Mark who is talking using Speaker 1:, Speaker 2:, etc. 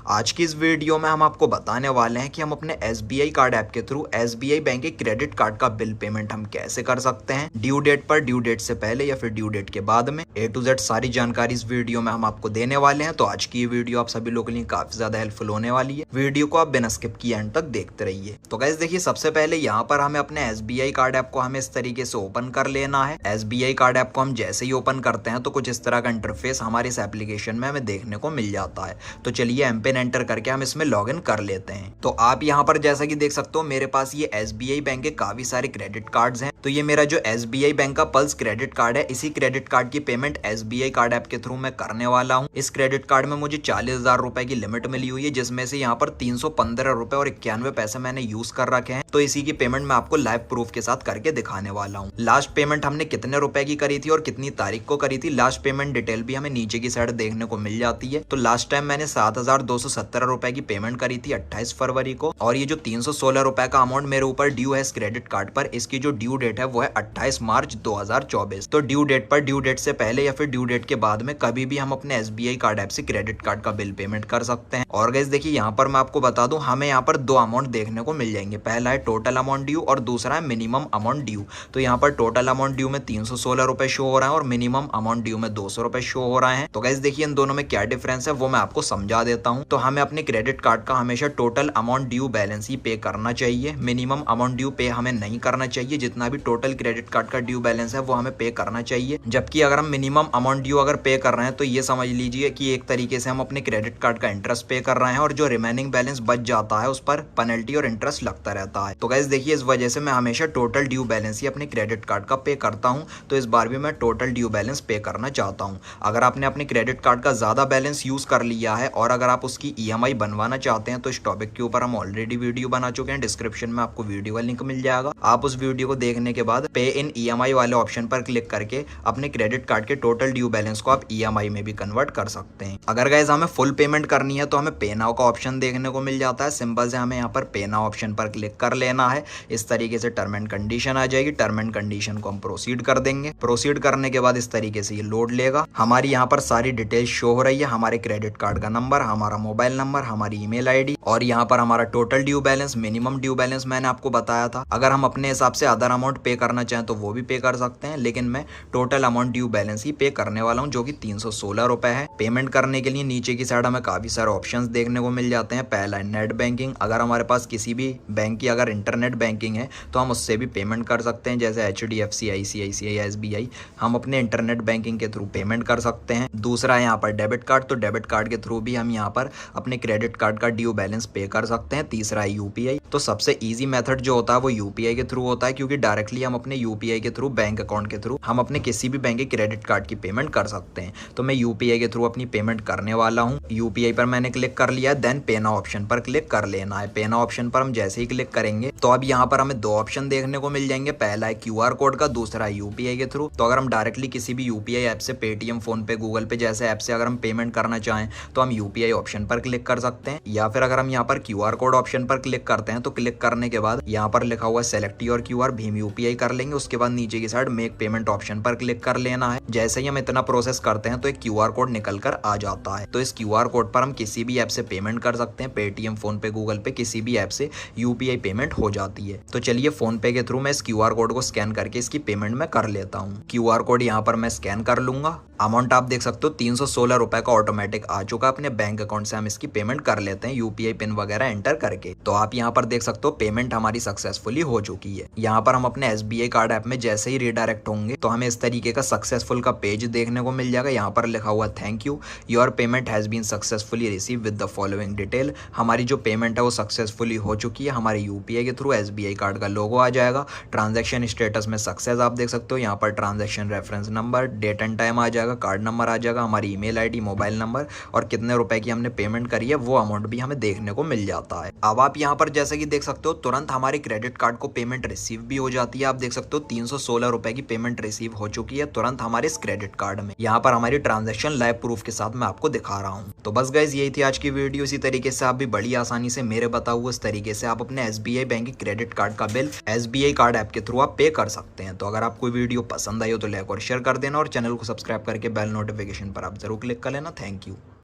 Speaker 1: आज की इस वीडियो में हम आपको बताने वाले हैं कि हम अपने SBI कार्ड ऐप के थ्रू SBI बैंक के क्रेडिट कार्ड का बिल पेमेंट हम कैसे कर सकते हैं, ड्यू डेट पर, ड्यू डेट से पहले या फिर ड्यू डेट के बाद में। A to Z सारी जानकारी इस वीडियो में हम आपको देने वाले हैं। तो आज की ये वीडियो आप सभी लोगों के लिए काफी ज्यादा हेल्पफुल होने वाली है। वीडियो को आप बिना स्किप किए एंड तक देखते रहिए। तो गाइस देखिए, सबसे पहले यहाँ पर हमें अपने SBI कार्ड ऐप को हमें इस तरीके से ओपन कर लेना है। SBI कार्ड ऐप को हम जैसे ही ओपन करते हैं तो कुछ इस तरह का इंटरफेस हमारे इस एप्लीकेशन में हमें देखने को मिल जाता है। तो चलिए एमपिन एंटर करके हम इसमें लॉगिन कर लेते हैं। तो आप यहाँ पर जैसा कि देख सकते हो, मेरे पास ये SBI बैंक के काफी सारे क्रेडिट कार्ड्स हैं। तो ये मेरा जो SBI बैंक का पल्स क्रेडिट कार्ड है, इसी क्रेडिट कार्ड की पेमेंट SBI कार्ड ऐप के थ्रू मैं करने वाला हूँ। इस क्रेडिट कार्ड में मुझे 40,000 रुपए की लिमिट मिली हुई है, जिसमें से यहाँ पर 315 रुपए और 91 पैसे मैंने यूज कर रखे हैं। तो इसी की पेमेंट मैं आपको लाइव प्रूफ के साथ करके दिखाने वाला हूँ। लास्ट पेमेंट हमने कितने रुपए की करी थी और कितनी तारीख को करी थी, लास्ट पेमेंट डिटेल भी हमें नीचे की साइड देखने को मिल जाती है। तो लास्ट टाइम मैंने 7,217 रुपए की पेमेंट करी थी 28 फरवरी को। और ये जो 316 रुपए का अमाउंट मेरे ऊपर ड्यू है इस क्रेडिट कार्ड पर, इसकी जो ड्यू डेट है वो है 28 मार्च 2024। तो ड्यू डेट पर, ड्यू डेट से पहले या फिर ड्यू डेट के बाद में कभी भी हम अपने SBI कार्ड ऐप से क्रेडिट कार्ड का बिल पेमेंट कर सकते हैं। और गाइस देखिए, यहाँ पर मैं आपको बता दूं, हमें यहाँ पर दो अमाउंट देखने को मिल जाएंगे। पहला है टोटल अमाउंट ड्यू और दूसरा है मिनिमम अमाउंट ड्यू। तो यहाँ पर टोटल अमाउंट ड्यू में 316 रुपए शो हो रहा है और मिनिमम अमाउंट ड्यू में 200 रुपए शो हो रहे हैं। तो गाइस देखिए, इन दोनों में क्या डिफरेंस है वो मैं आपको समझा देता हूँ। तो हमें अपने क्रेडिट कार्ड का हमेशा टोटल अमाउंट ड्यू बैलेंस ही पे करना चाहिए, मिनिमम अमाउंट ड्यू पे हमें नहीं करना चाहिए। जितना भी टोटल क्रेडिट कार्ड का ड्यू बैलेंस है वो हमें पे करना चाहिए। जबकि अगर हम मिनिमम अमाउंट ड्यू अगर पे कर रहे हैं तो ये समझ लीजिए कि एक तरीके से हम अपने क्रेडिट कार्ड का इंटरेस्ट पे कर रहे हैं, और जो रिमेनिंग बैलेंस बच जाता है उस पर पेनल्टी और इंटरेस्ट लगता रहता है। तो गाइस देखिए, इस वजह से मैं हमेशा टोटल ड्यू बैलेंस ही अपने क्रेडिट कार्ड का पे करता हूं। तो इस बार भी मैं टोटल ड्यू बैलेंस पे करना चाहता हूं। अगर आपने अपने क्रेडिट कार्ड का ज्यादा बैलेंस यूज कर लिया है और अगर आप उसकी EMI बनवाना चाहते हैं तो इस टॉपिक के ऊपर हम ऑलरेडी वीडियो बना चुके हैं। डिस्क्रिप्शन में आपको वीडियो का लिंक मिल जाएगा। आप उस वीडियो को देखने के बाद पे इन EMI वाले ऑप्शन पर क्लिक करके अपने क्रेडिट कार्ड के टोटल ड्यू बैलेंस को आप EMI में भी कन्वर्ट कर सकते हैं। अगर गाइस हमें फुल पेमेंट करनी है तो हमें पे नाउ का ऑप्शन देखने को मिल जाता है। सिंपल से हमें यहाँ पर पे नाउ ऑप्शन पर क्लिक कर लेना है। इस तरीके से टर्म एंड कंडीशन आ जाएगी। टर्म एंड कंडीशन को हम प्रोसीड कर देंगे। प्रोसीड करने के बाद इस तरीके से ये लोड लेगा। हमारी यहाँ पर सारी डिटेल शो हो रही है, हमारे क्रेडिट कार्ड का नंबर, हमारा मोबाइल नंबर, हमारी ईमेल ID और यहाँ पर हमारा total due balance, minimum due balance मैंने आपको बताया था। अगर हम अपने हिसाब से अदर अमाउंट पे करना चाहें तो वो भी पे कर सकते हैं, लेकिन मैं टोटल अमाउंट ड्यू बैलेंस ही पे करने वाला हूँ, जो कि 316 रुपए है। पेमेंट करने के लिए नीचे की साइड हमें काफी सारे ऑप्शंस देखने को मिल जाते हैं। पहला है नेट बैंकिंग। अगर हमारे पास किसी भी बैंक की अगर इंटरनेट बैंकिंग है तो हम उससे भी पेमेंट कर सकते हैं, जैसे HDFC, ICICI, SBI। हम अपने इंटरनेट बैंकिंग के थ्रू पेमेंट कर सकते हैं। दूसरा है यहाँ पर डेबिट कार्ड। तो डेबिट कार्ड के थ्रू भी हम यहाँ पर अपने क्रेडिट कार्ड का ड्यू बैलेंस पे कर सकते हैं। तीसरा है UPI। तो सबसे इजी मेथड जो होता है वो UPI के थ्रू होता है, क्योंकि डायरेक्टली हम अपने UPI के थ्रू, बैंक अकाउंट के थ्रू हम अपने किसी भी बैंक के क्रेडिट कार्ड की पेमेंट कर सकते हैं। तो मैं UPI के थ्रू अपनी पेमेंट करने वाला हूँ। UPI पर मैंने क्लिक कर लिया, देन पे नाउ ऑप्शन पर क्लिक कर लेना है। पे नाउ ऑप्शन पर हम जैसे ही क्लिक करेंगे तो अब यहाँ पर हमें दो ऑप्शन देखने को मिल जाएंगे। पहला है QR कोड का, दूसरा है UPI के थ्रू। तो अगर हम डायरेक्टली किसी भी UPI ऐप से, पेटीएम, फोन पे, गूगल पे जैसे ऐप से अगर हम पेमेंट करना चाहें तो हम UPI ऑप्शन पर क्लिक कर सकते हैं, या फिर अगर हम यहाँ पर QR कोड ऑप्शन पर क्लिक करते हैं तो क्लिक करने के बाद यहाँ पर लिखा हुआ select your QR, Bhim UPI कर लेंगे। उसके बाद नीचे की साइड मेक पेमेंट ऑप्शन पर क्लिक कर लेना है। जैसे ही हम इतना प्रोसेस करते हैं तो एक QR कोड निकल कर आ जाता है। तो इस QR कोड पर हम किसी भी ऐप से पेमेंट कर सकते हैं, पेटीएम, फोन पे, गूगल पे, किसी भी ऐप से UPI पेमेंट हो जाती है। तो चलिए फोन पे के थ्रू मैं इस QR कोड को स्कैन करके इसकी पेमेंट मैं कर लेता हूँ। QR कोड यहाँ पर मैं स्कैन कर लूंगा। अमाउंट आप देख सकते हो 316 रुपए का ऑटोमेटिक आ चुका। अपने बैंक अकाउंट से हम इसकी पेमेंट कर लेते हैं UPI पिन वगैरह एंटर करके। तो आप यहाँ पर देख सकते हो पेमेंट हमारी सक्सेसफुली हो चुकी है। यहाँ पर हम अपने SBI कार्ड ऐप में जैसे ही रिडायरेक्ट होंगे तो हमें इस तरीके का सक्सेसफुल का पेज देखने को मिल जाएगा। यहाँ पर लिखा हुआ thank you, your payment has been successfully receive with the following detail. हमारी जो पेमेंट है वो सक्सेसफुली हो चुकी है। हमारे UPI के थ्रू SBI कार्ड का लोगो आ जाएगा। ट्रांजेक्शन स्टेटस में सक्सेस आप देख सकते हो। यहाँ पर transaction reference number, date and time आ जाएगा, कार्ड नंबर आ जाएगा, हमारी ईमेल ID, मोबाइल नंबर और कितने रुपए की हमने पेमेंट करी है वो अमाउंट भी हमें देखने को मिल जाता है। अब आप यहाँ पर जैसे कि देख सकते हो तुरंत हमारे क्रेडिट कार्ड को पेमेंट रिसीव भी हो जाती है। आप देख सकते हो 316 रुपए की पेमेंट रिसीव हो चुकी है तुरंत हमारे इस क्रेडिट कार्ड में। यहाँ पर हमारी ट्रांजेक्शन लाइव प्रूफ के साथ मैं आपको दिखा रहा हूँ। तो बस गाइस यही थी आज की वीडियो। इसी तरीके से आप भी बड़ी आसानी से मेरे बताए हुए इस तरीके से आप अपने SBI बैंक के क्रेडिट कार्ड का बिल SBI कार्ड ऐप के थ्रू आप पे कर सकते हैं। तो अगर आपको वीडियो पसंद आई हो तो लाइक और शेयर कर देना और चैनल को सब्सक्राइब करके बेल नोटिफिकेशन पर आप जरूर क्लिक कर लेना। Thank you.